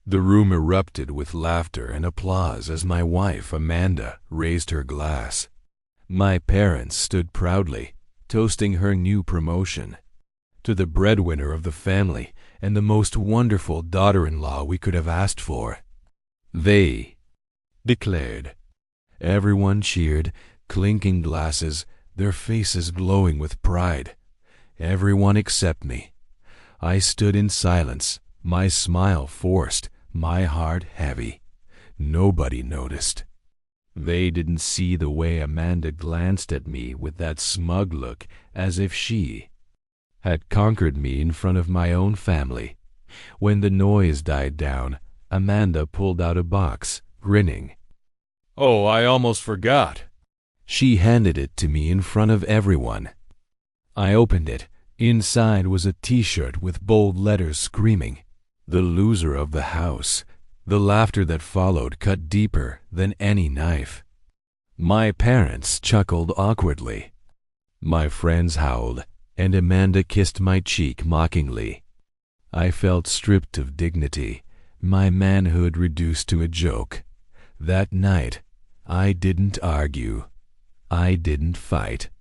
The room erupted with laughter and applause as my wife, Amanda, raised her glass. My parents stood proudly, toasting her new promotion. To the breadwinner of the family and the most wonderful daughter-in-law we could have asked for. They declared. Everyone cheered, clinking glasses, their faces glowing with pride. Everyone except me. I stood in silence, my smile forced, my heart heavy. Nobody noticed. They didn't see the way Amanda glanced at me with that smug look, as if she had conquered me in front of my own family. When the noise died down, Amanda pulled out a box, grinning. "Oh, I almost forgot." She handed it to me in front of everyone. I opened it. Inside was a T-shirt with bold letters screaming, "The loser of the house." The laughter that followed cut deeper than any knife. My parents chuckled awkwardly. My friends howled, and Amanda kissed my cheek mockingly. I felt stripped of dignity, my manhood reduced to a joke. That night, I didn't argue. I didn't fight.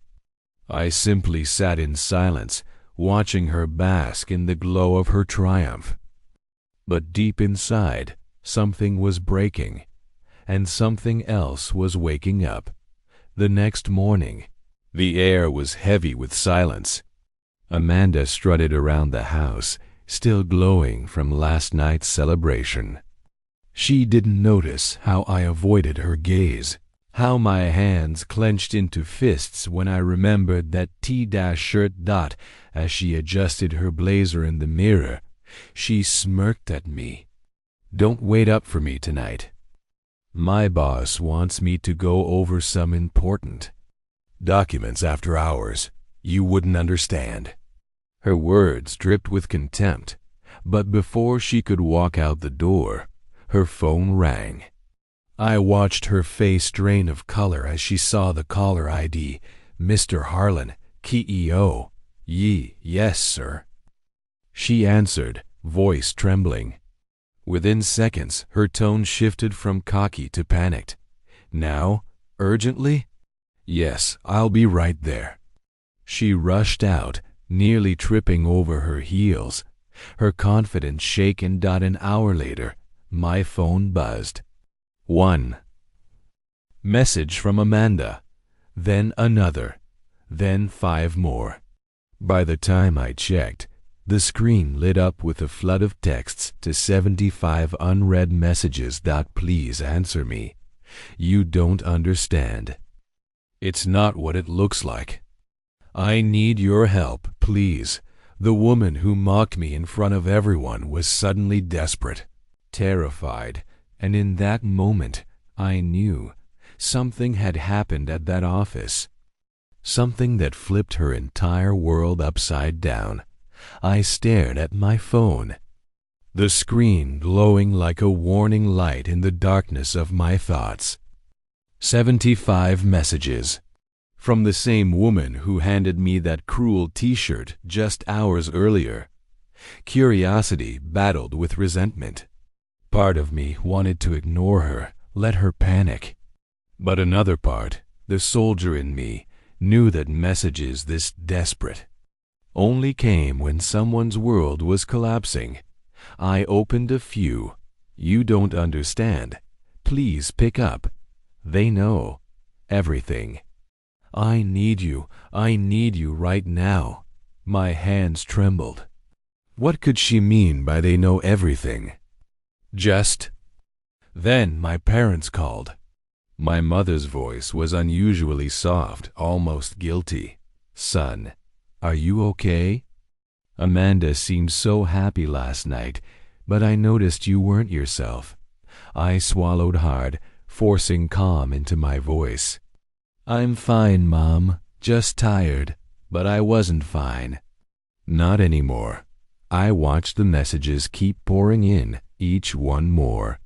I simply sat in silence, watching her bask in the glow of her triumph. But deep inside, something was breaking, and something else was waking up. The next morning, the air was heavy with silence. Amanda strutted around the house, still glowing from last night's celebration. She didn't notice how I avoided her gaze, how my hands clenched into fists when I remembered that T-shirt dot as she adjusted her blazer in the mirror. She smirked at me. "Don't wait up for me tonight. My boss wants me to go over some important documents after hours. You wouldn't understand." Her words dripped with contempt, but before she could walk out the door, her phone rang. I watched her face drain of color as she saw the caller ID, "Mr. Harlan, CEO. Yes, sir." She answered, voice trembling. Within seconds, her tone shifted from cocky to panicked. "Now? Urgently?" "Yes, I'll be right there." She rushed out, nearly tripping over her heels. Her confidence shaken. An hour later, my phone buzzed. One message from Amanda, then another, then 5 more. By the time I checked, the screen lit up with a flood of texts to 75 unread messages. "Please answer me. You don't understand. It's not what it looks like. I need your help, please." The woman who mocked me in front of everyone was suddenly desperate, terrified, and in that moment I knew something had happened at that office. Something that flipped her entire world upside down. I stared at my phone, the screen glowing like a warning light in the darkness of my thoughts. 75 messages. From the same woman who handed me that cruel T-shirt just hours earlier. Curiosity battled with resentment. Part of me wanted to ignore her, let her panic. But another part, the soldier in me, knew that messages this desperate only came when someone's world was collapsing. I opened a few. "You don't understand. Please pick up. They know everything. I need you right now." My hands trembled. What could she mean by "they know everything"? Then my parents called. My mother's voice was unusually soft, almost guilty. "Son, are you okay? Amanda seemed so happy last night, but I noticed you weren't yourself." I swallowed hard, forcing calm into my voice. "I'm fine, Mom. Just tired." But I wasn't fine. Not anymore. I watched the messages keep pouring in, each one more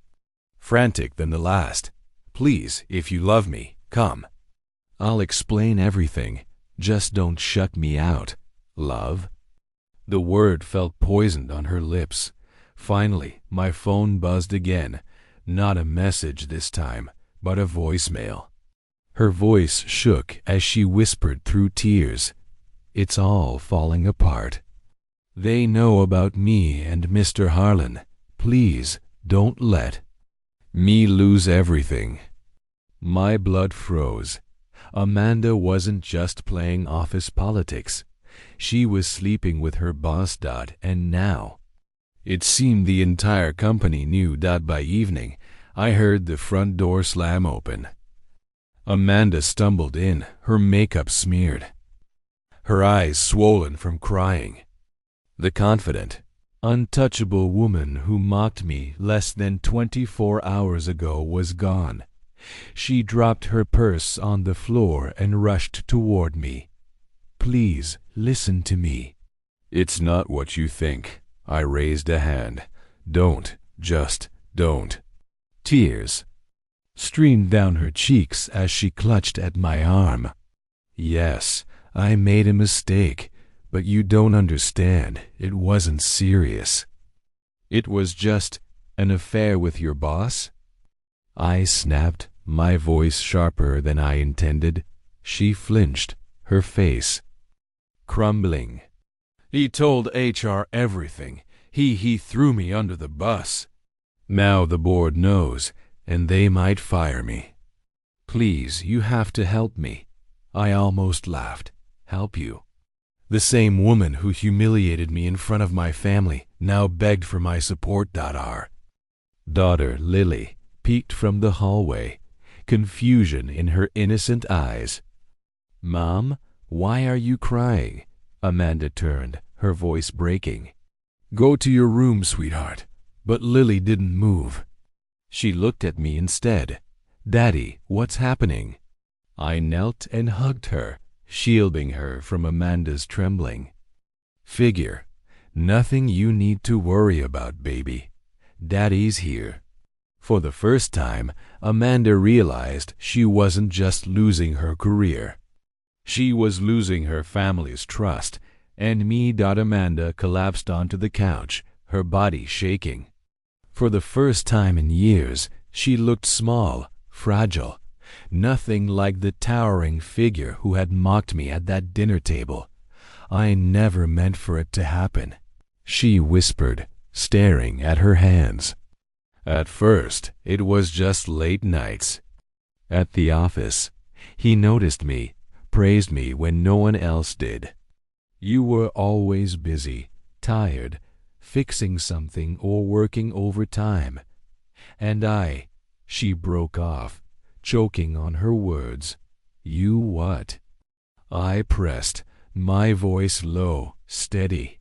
frantic than the last. "Please, if you love me, come. I'll explain everything. Just don't shut me out. Love." The word felt poisoned on her lips. Finally, my phone buzzed again. Not a message this time, but a voicemail. Her voice shook as she whispered through tears, "It's all falling apart. They know about me and Mr. Harlan. Please don't let me lose everything." My blood froze. Amanda wasn't just playing office politics. She was sleeping with her boss, and now it seemed the entire company knew that by evening I heard the front door slam open. Amanda stumbled in, her makeup smeared, her eyes swollen from crying. The confident, untouchable woman who mocked me less than 24 hours ago was gone. She dropped her purse on the floor and rushed toward me. "Please, listen to me." "It's not what you think." I raised a hand. "Don't, just don't." Tears streamed down her cheeks as she clutched at my arm. "Yes, I made a mistake, but you don't understand. It wasn't serious. It was just an affair with your boss?" I snapped, my voice sharper than I intended. She flinched, her face crumbling. "He told HR everything. He threw me under the bus. Now the board knows, and they might fire me." "Please, you have to help me." I almost laughed. "Help you?" The same woman who humiliated me in front of my family now begged for my support. Our daughter, Lily, peeked from the hallway, confusion in her innocent eyes. "Mom, why are you crying?" Amanda turned, her voice breaking. "Go to your room, sweetheart." But Lily didn't move. She looked at me instead. "Daddy, what's happening?" I knelt and hugged her, shielding her from Amanda's trembling. "Figure, nothing you need to worry about, baby. Daddy's here." For the first time, Amanda realized she wasn't just losing her career. She was losing her family's trust, and me. Amanda collapsed onto the couch, her body shaking. For the first time in years, she looked small, fragile, nothing like the towering figure who had mocked me at that dinner table. "I never meant for it to happen," she whispered, staring at her hands. "At first, it was just late nights." At the office, he noticed me, praised me when no one else did. "You were always busy, tired, fixing something or working overtime." And she broke off, choking on her words. "You what?" I pressed, my voice low, steady.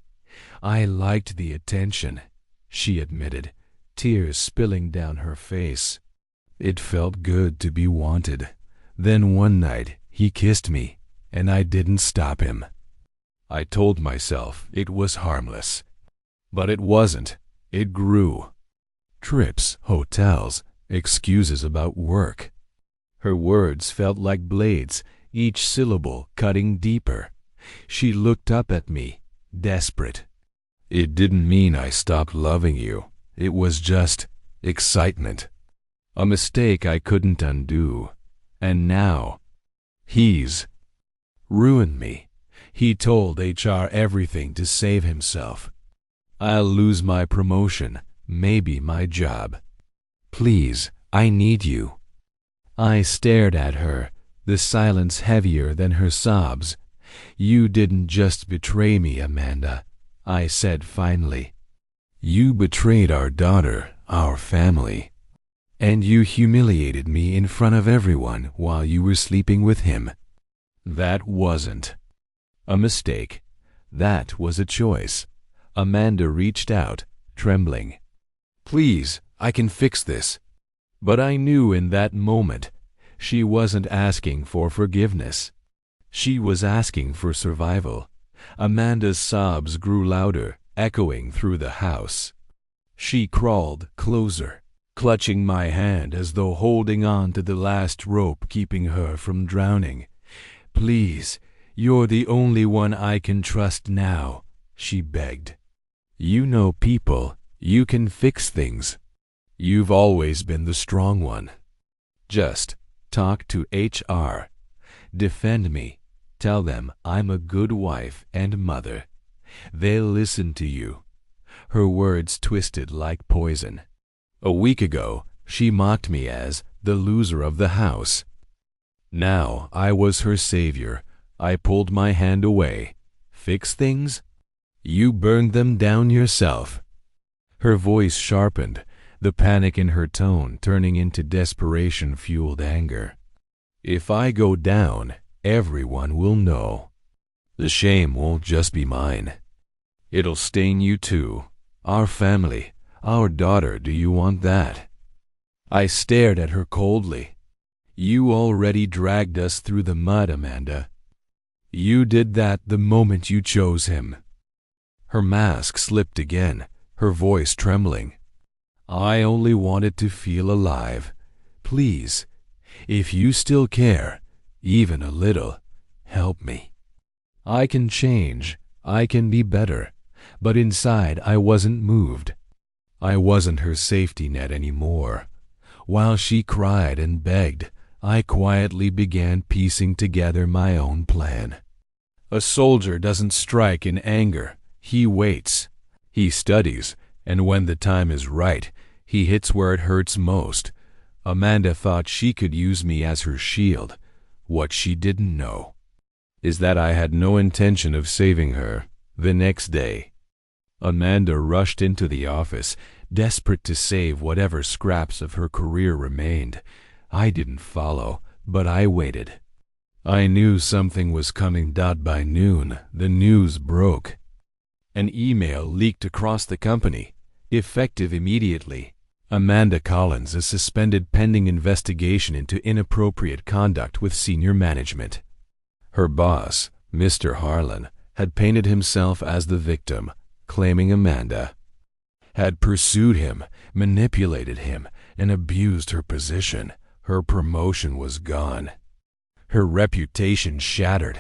"I liked the attention," she admitted, tears spilling down her face. "It felt good to be wanted." Then one night he kissed me, and I didn't stop him. I told myself it was harmless. But it wasn't. It grew. Trips, hotels, excuses about work. Her words felt like blades, each syllable cutting deeper. She looked up at me, desperate. "It didn't mean I stopped loving you. It was just excitement. A mistake I couldn't undo. And now, he's ruined me. He told HR everything to save himself. I'll lose my promotion, maybe my job. Please, I need you." I stared at her, the silence heavier than her sobs. "You didn't just betray me, Amanda," I said finally. "You betrayed our daughter, our family. And you humiliated me in front of everyone while you were sleeping with him. That wasn't a mistake. That was a choice." Amanda reached out, trembling. "Please, I can fix this." But I knew in that moment she wasn't asking for forgiveness. She was asking for survival. Amanda's sobs grew louder, echoing through the house. She crawled closer, clutching my hand as though holding on to the last rope keeping her from drowning. "Please, you're the only one I can trust now," she begged. "You know people. You can fix things. You've always been the strong one. Just talk to HR. Defend me. Tell them I'm a good wife and mother. They'll listen to you." Her words twisted like poison. A week ago, she mocked me as the loser of the house. Now I was her savior. I pulled my hand away. Fix things? You burned them down yourself. Her voice sharpened, the panic in her tone turning into desperation-fueled anger. If I go down, everyone will know. The shame won't just be mine. It'll stain you too. Our family, our daughter. Do you want that? I stared at her coldly. You already dragged us through the mud, Amanda. You did that the moment you chose him. Her mask slipped again, her voice trembling. I only wanted to feel alive. Please, if you still care, even a little, help me. I can change, I can be better, but inside I wasn't moved. I wasn't her safety net anymore. While she cried and begged, I quietly began piecing together my own plan. A soldier doesn't strike in anger. He waits. He studies, and when the time is right, he hits where it hurts most. Amanda thought she could use me as her shield. What she didn't know is that I had no intention of saving her. The next day, Amanda rushed into the office, desperate to save whatever scraps of her career remained. I didn't follow, but I waited. I knew something was coming. By noon, the news broke. An email leaked across the company, effective immediately. Amanda Collins is suspended pending investigation into inappropriate conduct with senior management. Her boss, Mr. Harlan, had painted himself as the victim, claiming Amanda had pursued him, manipulated him, and abused her position. Her promotion was gone. Her reputation shattered.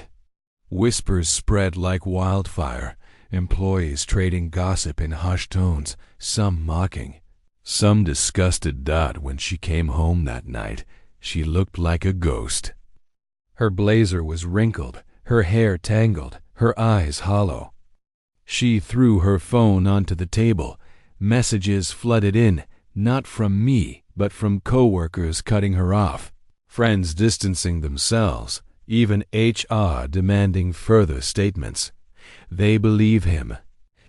Whispers spread like wildfire, employees trading gossip in hushed tones, some mocking, some disgusted. When she came home that night, she looked like a ghost. Her blazer was wrinkled, her hair tangled, her eyes hollow. She threw her phone onto the table. Messages flooded in, not from me, but from coworkers cutting her off, friends distancing themselves, even HR demanding further statements. They believe him,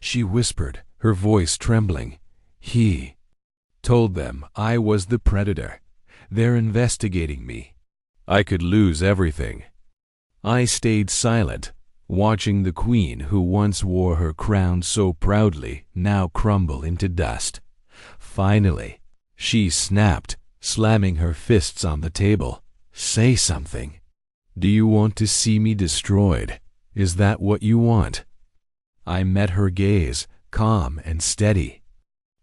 she whispered, her voice trembling. He told them I was the predator. They're investigating me. I could lose everything. I stayed silent, watching the queen who once wore her crown so proudly now crumble into dust. Finally, she snapped, slamming her fists on the table. Say something. Do you want to see me destroyed? Is that what you want? I met her gaze, calm and steady.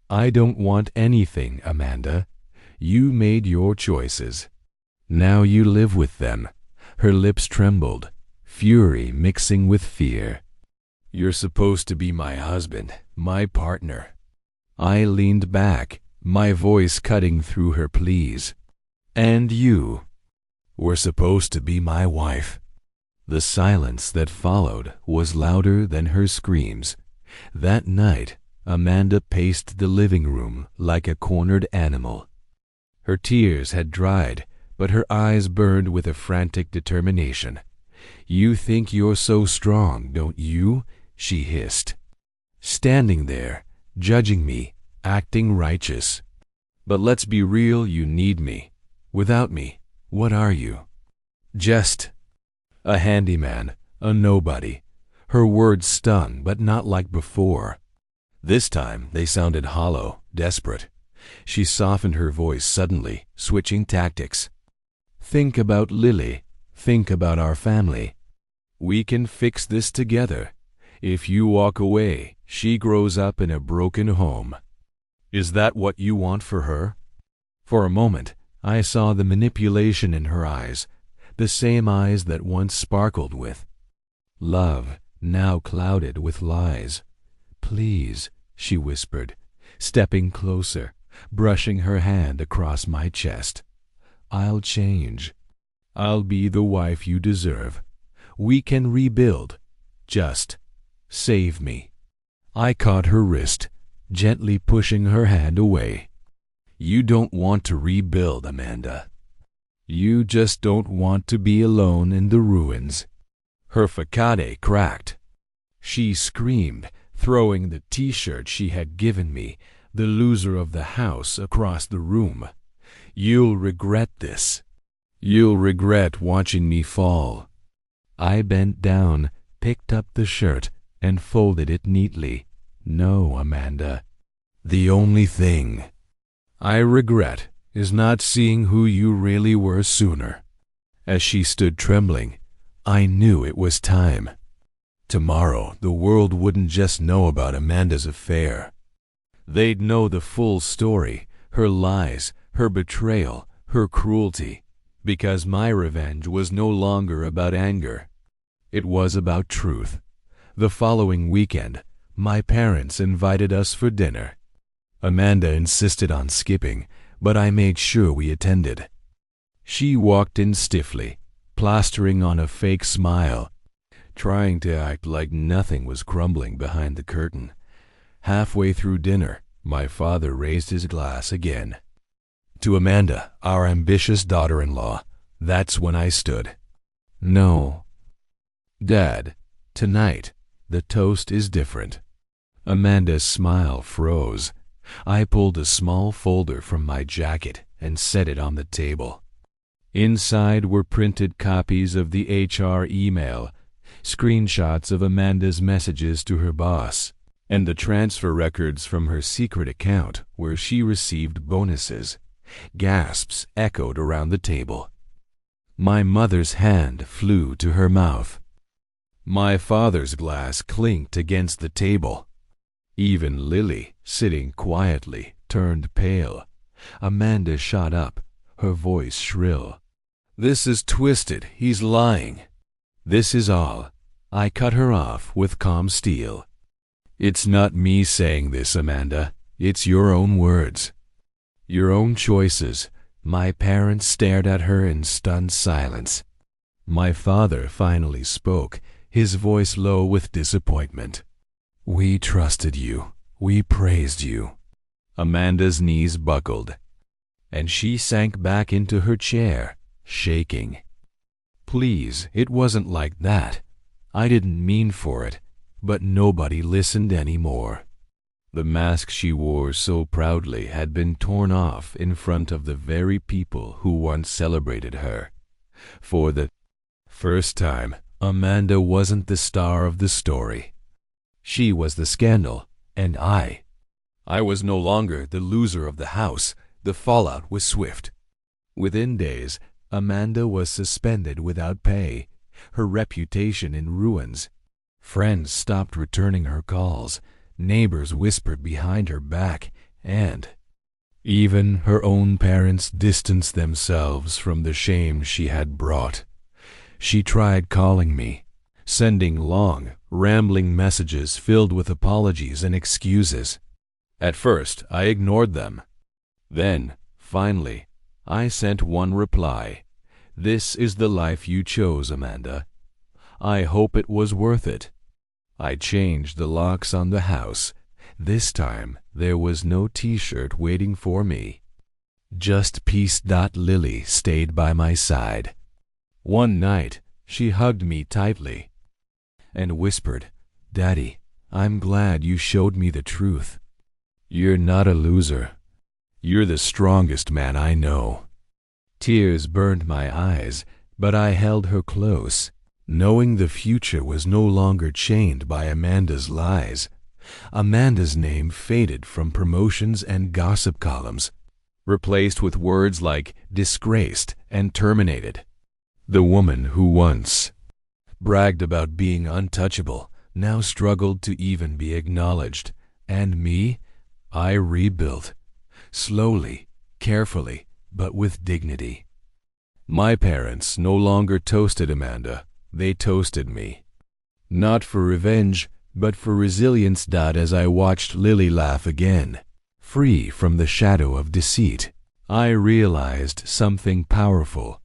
I don't want anything, Amanda. You made your choices. Now you live with them. Her lips trembled, fury mixing with fear. You're supposed to be my husband, my partner. I leaned back, my voice cutting through her pleas. And you were supposed to be my wife. The silence that followed was louder than her screams. That night, Amanda paced the living room like a cornered animal. Her tears had dried, but her eyes burned with a frantic determination. You think you're so strong, don't you? She hissed. Standing there, judging me, acting righteous. But let's be real, you need me. Without me, what are you? Just a handyman, a nobody. Her words stung, but not like before. This time they sounded hollow, desperate. She softened her voice suddenly, switching tactics. Think about Lily. Think about our family. We can fix this together. If you walk away, she grows up in a broken home. Is that what you want for her? For a moment, I saw the manipulation in her eyes, the same eyes that once sparkled with love, now clouded with lies. Please, she whispered, stepping closer, brushing her hand across my chest. "I'll change. I'll be the wife you deserve. We can rebuild. Just save me." I caught her wrist, gently pushing her hand away. "You don't want to rebuild, Amanda. You just don't want to be alone in the ruins." Her facade cracked. She screamed, throwing the t-shirt she had given me, the loser of the house, across the room. "You'll regret this. You'll regret watching me fall." I bent down, picked up the shirt, and folded it neatly. "No, Amanda. The only thing I regret is not seeing who you really were sooner." As she stood trembling, I knew it was time. Tomorrow, the world wouldn't just know about Amanda's affair. They'd know the full story, her lies, her betrayal, her cruelty, because my revenge was no longer about anger. It was about truth. The following weekend, my parents invited us for dinner. Amanda insisted on skipping, but I made sure we attended. She walked in stiffly, plastering on a fake smile, trying to act like nothing was crumbling behind the curtain. Halfway through dinner, my father raised his glass again. To Amanda, our ambitious daughter-in-law, that's when I stood. "No, Dad, tonight the toast is different." Amanda's smile froze. I pulled a small folder from my jacket and set it on the table. Inside were printed copies of the HR email, screenshots of Amanda's messages to her boss, and the transfer records from her secret account where she received bonuses. Gasps echoed around the table. My mother's hand flew to her mouth. My father's glass clinked against the table. Even Lily, sitting quietly, turned pale. Amanda shot up, her voice shrill. "This is twisted. He's lying." "This is all." I cut her off with calm steel. "It's not me saying this, Amanda. It's your own words. Your own choices." My parents stared at her in stunned silence. My father finally spoke, his voice low with disappointment. "We trusted you. We praised you." Amanda's knees buckled, and she sank back into her chair, shaking. "Please, it wasn't like that. I didn't mean for it." But nobody listened anymore. The mask she wore so proudly had been torn off in front of the very people who once celebrated her. For the first time, Amanda wasn't the star of the story. She was the scandal, and I was no longer the loser of the house. The fallout was swift. Within days, Amanda was suspended without pay, her reputation in ruins. Friends stopped returning her calls, neighbors whispered behind her back, and even her own parents distanced themselves from the shame she had brought. She tried calling me, sending long, rambling messages filled with apologies and excuses. At first, I ignored them. Then, finally, I sent one reply. "This is the life you chose, Amanda. I hope it was worth it." I changed the locks on the house. This time, there was no t-shirt waiting for me. Just Peace. Lily stayed by my side. One night, she hugged me tightly and whispered, "Daddy, I'm glad you showed me the truth. You're not a loser. You're the strongest man I know." Tears burned my eyes, but I held her close, knowing the future was no longer chained by Amanda's lies. Amanda's name faded from promotions and gossip columns, replaced with words like disgraced and terminated. The woman who once bragged about being untouchable now struggled to even be acknowledged. And me? I rebuilt. Slowly, carefully, but with dignity. My parents no longer toasted Amanda. They toasted me. Not for revenge, but for resilience. As I watched Lily laugh again, free from the shadow of deceit. I realized something powerful.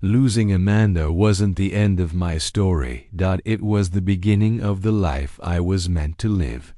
Losing Amanda wasn't the end of my story. It was the beginning of the life I was meant to live.